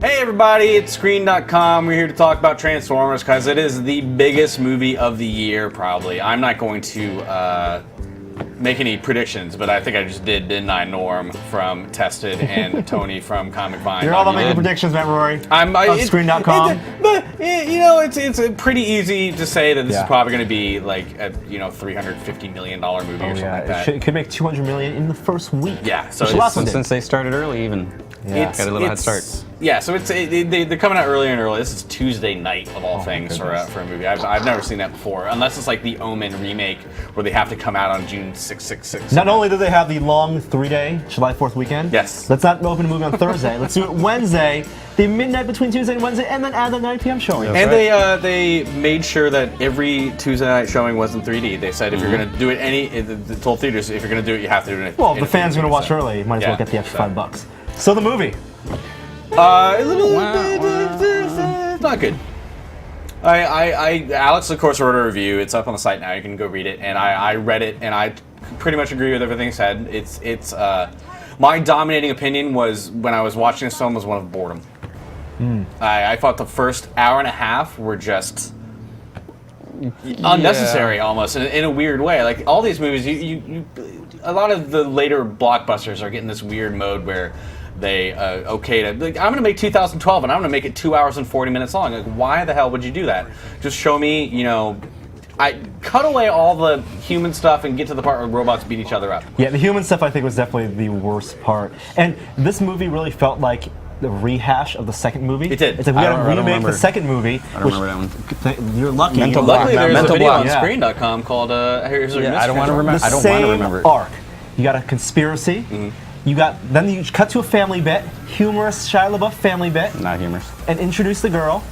Hey everybody, it's Screen.com. We're here to talk about Transformers because it is the biggest movie of the year, probably. I'm not going to make any predictions, but I think I just didn't I, Norm from Tested and Tony from Comic Vine. You're all about making predictions, Matt Rory. Of Screen.com. But you know, it's pretty easy to say that this is probably going to be like a $350 million movie or something like that. It could make $200 million in the first week. Yeah, so since they started early, even. Yeah. Got a little head start. Yeah, so they're coming out earlier and earlier. This is Tuesday night of all things for a movie. I've never seen that before, unless it's like the Omen remake where they have to come out on June 666. Not only do they have the long 3-day July 4th weekend. Yes. Let's not open a movie on Thursday. Let's do it Wednesday, the midnight between Tuesday and Wednesday, and then add the 9 p.m. showing. And they made sure that every Tuesday night showing was in 3D. They said if you're going to do it they told theaters if you're going to do it, you have to do it. Well, if the fans are going to watch early, you might as well get the extra $5. So the movie. It's not good. Alex, of course, wrote a review. It's up on the site now. You can go read it. And I read it, and I pretty much agree with everything said. It's my dominating opinion was when I was watching this film was one of boredom. I thought the first hour and a half were just unnecessary, almost in a weird way. Like all these movies, a lot of the later blockbusters are getting this weird mode where they I'm going to make 2012 and I'm going to make it 2 hours and 40 minutes long. Like, why the hell would you do that? Just show me, I cut away all the human stuff and get to the part where robots beat each other up. Yeah, the human stuff I think was definitely the worst part. And this movie really felt like the rehash of the second movie. It did. It's like we got to remake the second movie. I don't remember that one. You're lucky. Luckily, there's a video on Yeah. Screen.com called Here's a I don't want to remember. I don't want to remember it. Arc. You got a conspiracy. Then you cut to a family bit, humorous Shia LaBeouf family bit, Not humorous. and introduce the girl.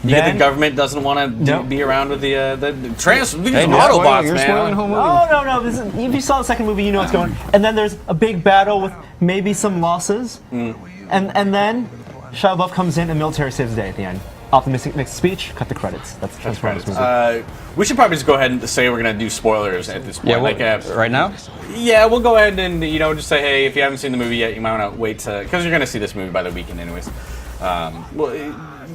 You get the government doesn't want to be around with the Autobots, You're man. spoiling the whole movie. No. If you saw the second movie, you know what's going on. And then there's a big battle with maybe some losses. And then Shia LaBeouf comes in and military saves the day at the end. Optimistic makes a speech, cut the credits. That's Transformers movie. We should probably just go ahead and say we're going to do spoilers at this point. Yeah, right now? Yeah, we'll go ahead and just say, hey, if you haven't seen the movie yet, you might want to wait because you're going to see this movie by the weekend anyways.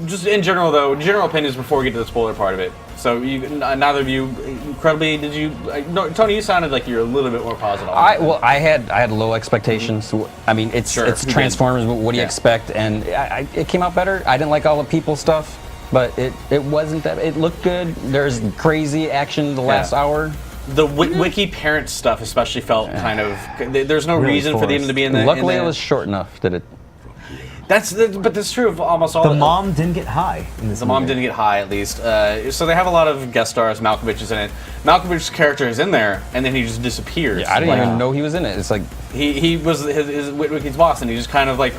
Just in general, though, general opinions before we get to the spoiler part of it. So, neither of you, incredibly, Tony, you sounded like you're a little bit more positive. I had low expectations. I mean, it's Transformers. What do you expect? And it came out better. I didn't like all the people stuff, but it wasn't that. It looked good. There's crazy action the last hour. The wiki parent stuff especially felt kind of. There's no really reason for them to be in the. Luckily, it was short enough that it. But that's true of almost all. The mom didn't get high in this movie. Mom didn't get high, at least. So they have a lot of guest stars. Malkovich is in it. Malkovich's character is in there, and then he just disappears. Yeah, I didn't even know he was in it. It's like he was his Witwicky's boss, and he just kind of like,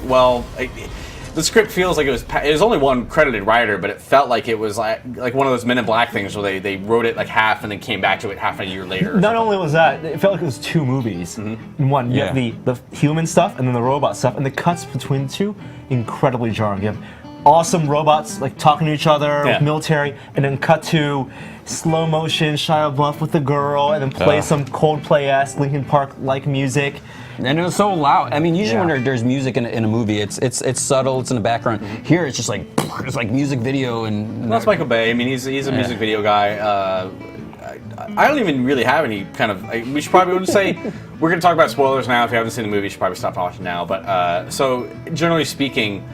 the script feels like it was only one credited writer, but it felt like it was like one of those Men in Black things where they wrote it like half and then came back to it half a year later. Not only was that, it felt like it was two movies. In one, you have the human stuff and then the robot stuff, and the cuts between the two, incredibly jarring. You have awesome robots like talking to each other, with military, and then cut to slow motion Shia LaBeouf with the girl, and then play some Coldplay-esque Linkin Park-like music. And it was so loud. I mean, usually when there's music in a movie, it's subtle, it's in the background. Here, it's just like it's like music video and. Well, that's Michael Bay. I mean, he's a music video guy. I don't even really have any kind of. We should probably say we're going to talk about spoilers now. If you haven't seen the movie, you should probably stop watching now. But so generally speaking,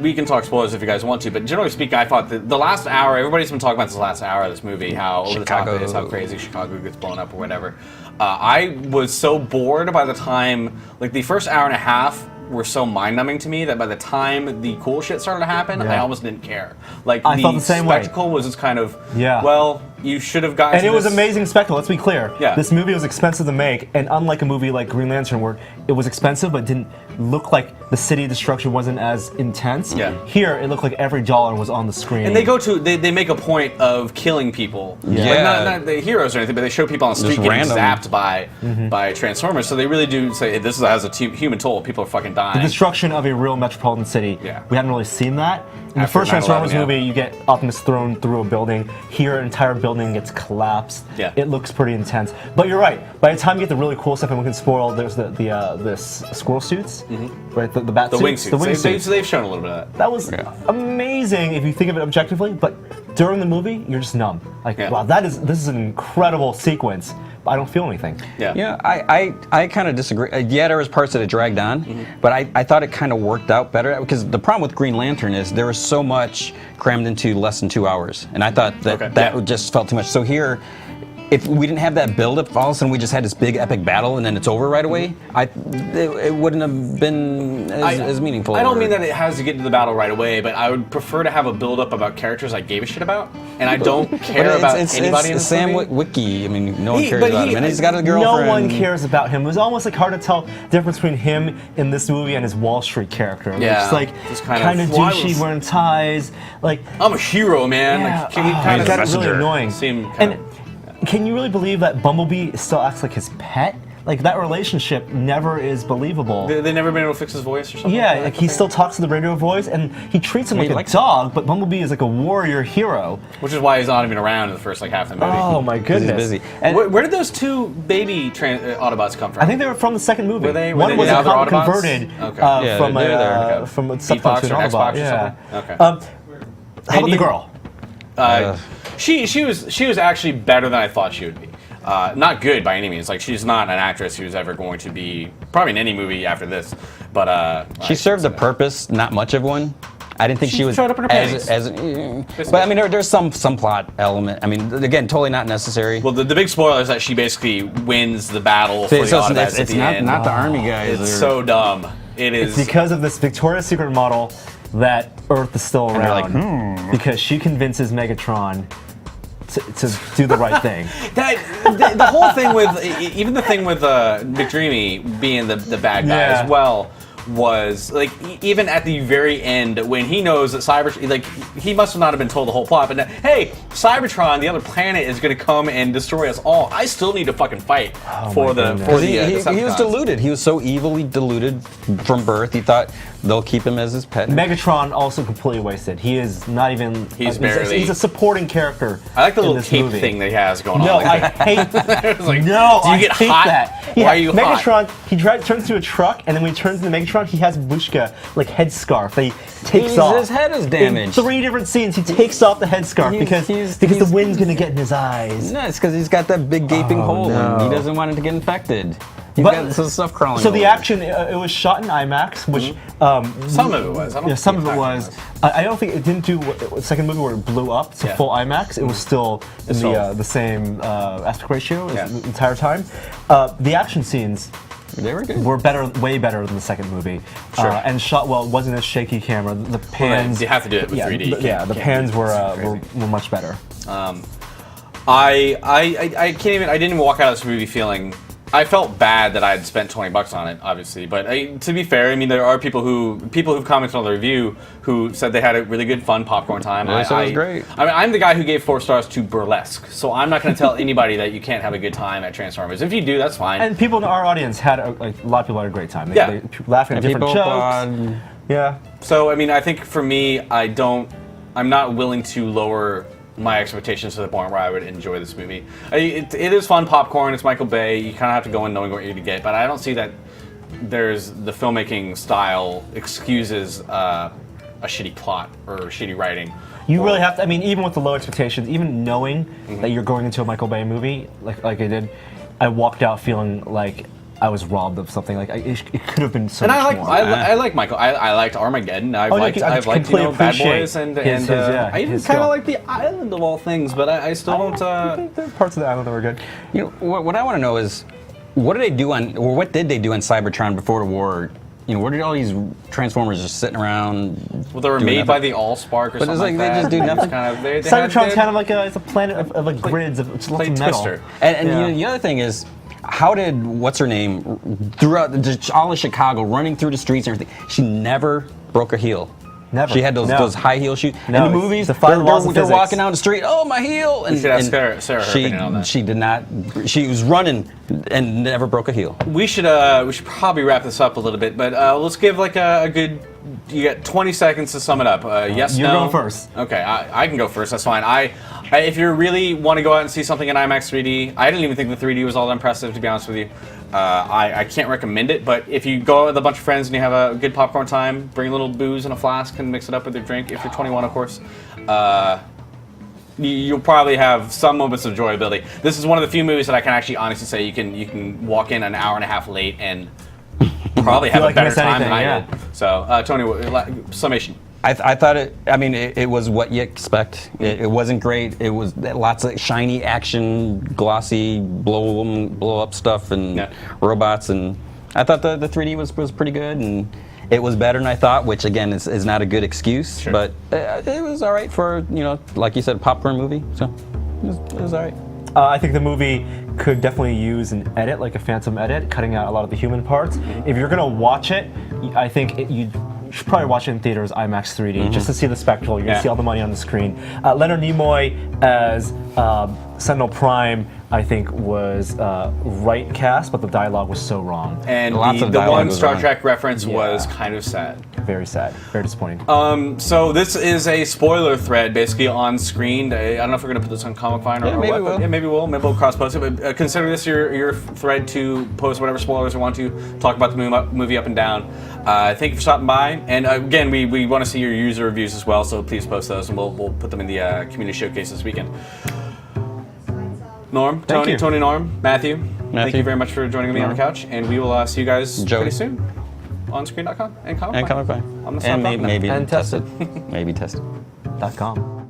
we can talk spoilers if you guys want to, but generally speaking, I thought that the last hour, everybody's been talking about this last hour of this movie, how over the top it is, how crazy Chicago gets blown up or whatever. I was so bored by the time, like the first hour and a half were so mind-numbing to me that by the time the cool shit started to happen, I almost didn't care. Like I felt the same spectacle was just kind of, Yeah. well, you should have gotten And it was amazing spectacle, let's be clear. Yeah. This movie was expensive to make, and unlike a movie like Green Lantern where it was expensive but didn't look like the city destruction wasn't as intense, here it looked like every dollar was on the screen. And they make a point of killing people. Like not the heroes or anything, but they show people on the street Just getting random. zapped by Transformers. So they really do say, hey, this has a human toll. People are fucking dying. the destruction of a real metropolitan city. Yeah. We hadn't really seen that. In the After first 9/11, Transformers movie, you get Optimus thrown through a building. Here, an entire building gets collapsed. Yeah. It looks pretty intense. But you're right. By the time you get the really cool stuff, and we can spoil, there's this squirrel suits. right? The bat The suits, wingsuits. the wingsuits. They've shown a little bit of that. That was amazing if you think of it objectively, but during the movie, you're just numb. Like, wow, this is an incredible sequence, but I don't feel anything. Yeah, I kind of disagree. Yeah, there was parts that it dragged on, but I thought it kind of worked out better because the problem with Green Lantern is there was so much crammed into less than 2 hours, and I thought that just felt too much. So here, if we didn't have that build-up, all of a sudden we just had this big epic battle and then it's over right away, it wouldn't have been as meaningful. I don't mean that it has to get to the battle right away, but I would prefer to have a build-up about characters I gave a shit about, and I don't care about anybody in this Sam movie. Witwicky. I mean, no one cares about him, and he's got a girlfriend. No one cares about him. It was almost like hard to tell the difference between him in this movie and his Wall Street character. Yeah, just like just kind of douchey, wearing ties. Like, I'm a hero, man. yeah, Like, can you kind it of got really annoying. seem kind And can you really believe that Bumblebee still acts like his pet? Like, that relationship never is believable. They never been able to fix his voice or something? Yeah, like he still talks to the radio voice, and he treats him like a dog, but Bumblebee is like a warrior hero. Which is why he's not even around in the first half of the movie. Oh my goodness. He's busy. And Where did those two baby Autobots come from? I think they were from the second movie. Were they? One was now a they're Autobots? converted Okay. Yeah, from they're there. a from a Xbox to or an Xbox Autobot. or Yeah. something? Okay. How about the girl? She was actually better than I thought she would be. Not good by any means. Like, she's not an actress who's ever going to be probably in any movie after this. But She served a purpose, not much of one. I didn't think she was showed up in her panties. but I mean, there's some plot element. I mean, again, totally not necessary. Well, the big spoiler is that she basically wins the battle for the Autobots at the end. not the army guys. It's so dumb. It is. It's because of this Victoria's Secret model that Earth is still they're like, around. Because she convinces Megatron to do the right thing. The whole thing with even the thing with McDreamy being the bad guy as well was like even at the very end when he knows that he must not have been told the whole plot, but now, hey, Cybertron, the other planet, is going to come and destroy us all. I still need to fucking fight for the he was deluded. He was so evilly deluded from birth. He thought they'll keep him as his pet. Megatron also completely wasted. He is not even. He's barely. He's a supporting character. I like the little cape movie. thing that he has going No, on. I hate. like, no, do you I get hate hot? that. Why are you Megatron, hot? he turns into a truck, and then when he turns into Megatron, he has Bushka like headscarf. He takes off. His head is damaged. In 3 different scenes, he takes off the headscarf because the wind's gonna get in his eyes. No, it's because he's got that big gaping hole, and he doesn't want it to get infected. He's got some stuff crawling. So the over. action, it was shot in IMAX, which some of it was. some of it was. I don't think it didn't do the second movie where it blew up to full IMAX. It was still in the same aspect ratio the entire time. The action scenes. They were good. Were way better than the second movie. Sure. And shot well. It wasn't a shaky camera. The pans. You have to do it with 3D. The pans were much better. I can't even. I didn't even walk out of this movie feeling. I felt bad that I had spent $20 on it, obviously. But to be fair, I mean, there are people who've commented on the review who said they had a really good, fun popcorn time. It was great. I mean, I'm the guy who gave 4 stars to Burlesque, so I'm not going to tell anybody that you can't have a good time at Transformers. If you do, that's fine. And people in our audience had a lot of people had a great time. They laughed at different jokes. Yeah. So I mean, I think for me, I'm not willing to lower my expectations to the point where I would enjoy this movie. It is fun popcorn. It's Michael Bay. You kind of have to go in knowing what you're going to get, but I don't see that there's the filmmaking style excuses a shitty plot or shitty writing. You really have to. I mean, even with the low expectations, even knowing that you're going into a Michael Bay movie, like I did, I walked out feeling like I was robbed of something. Like it could have been so much more. I like Michael. I liked Armageddon. I've liked Bad Boys, and I even kind of like The Island of all things. But I still don't. I think there are parts of The Island that were good. You know, what I want to know is, what did they do on Cybertron before the war? You know, where did all these Transformers just sitting around? Well, they were made by the Allspark or something like that. They just do nothing. Cybertron's kind of like it's a planet of like grids of lots of metal. Twister. And you know, the other thing is, how did what's her name throughout all of Chicago, running through the streets and everything? She never broke a heel. Never. She had those high heel shoes. No, in the movies, they're walking down the street. Oh, my heel! And we should ask Sarah her opinion on that. She did not. She was running and never broke a heel. We should probably wrap this up a little bit, but let's give like a good. You got 20 seconds to sum it up. Yes, you're no. going first. Okay, I can go first. That's fine. If you really want to go out and see something in IMAX 3D, I didn't even think the 3D was all that impressive, to be honest with you. I can't recommend it, but if you go out with a bunch of friends and you have a good popcorn time, bring a little booze in a flask and mix it up with your drink. If you're 21, of course. You'll probably have some moments of enjoyability. This is one of the few movies that I can actually honestly say you can walk in an hour and a half late and probably have a better time than I did. So, Tony, summation. I thought it. I mean, it was what you expect. It wasn't great. It was lots of shiny action, glossy, blow up stuff and robots. And I thought the 3D was pretty good, and it was better than I thought. Which again is not a good excuse, Sure. but it was all right for, like you said, a popcorn movie. So it was all right. I think the movie could definitely use an edit, like a phantom edit, cutting out a lot of the human parts. If you're gonna watch it, I think you should probably watch it in theaters, IMAX 3D, just to see the spectacle. You're gonna see all the money on the screen. Leonard Nimoy as Sentinel Prime, I think, was right cast, but the dialogue was so wrong. And Lots of the dialogue one was Star wrong. Trek reference was kind of sad. Very sad, very disappointing. So this is a spoiler thread, basically on screen. I don't know if we're gonna put this on Comic Vine or maybe what. we'll. Yeah, maybe we'll cross post it. But consider this your thread to post whatever spoilers you want to, talk about the movie up and down. Thank you for stopping by. And again, we want to see your user reviews as well. So please post those, and we'll put them in the community showcase this weekend. Norm, Tony, Norm, Matthew. Thank you very much for joining me on the couch, and we will see you guys pretty soon on screen.com and Comic And Comic Vine. I'm gonna And stop maybe And test it. Maybe test it. .com.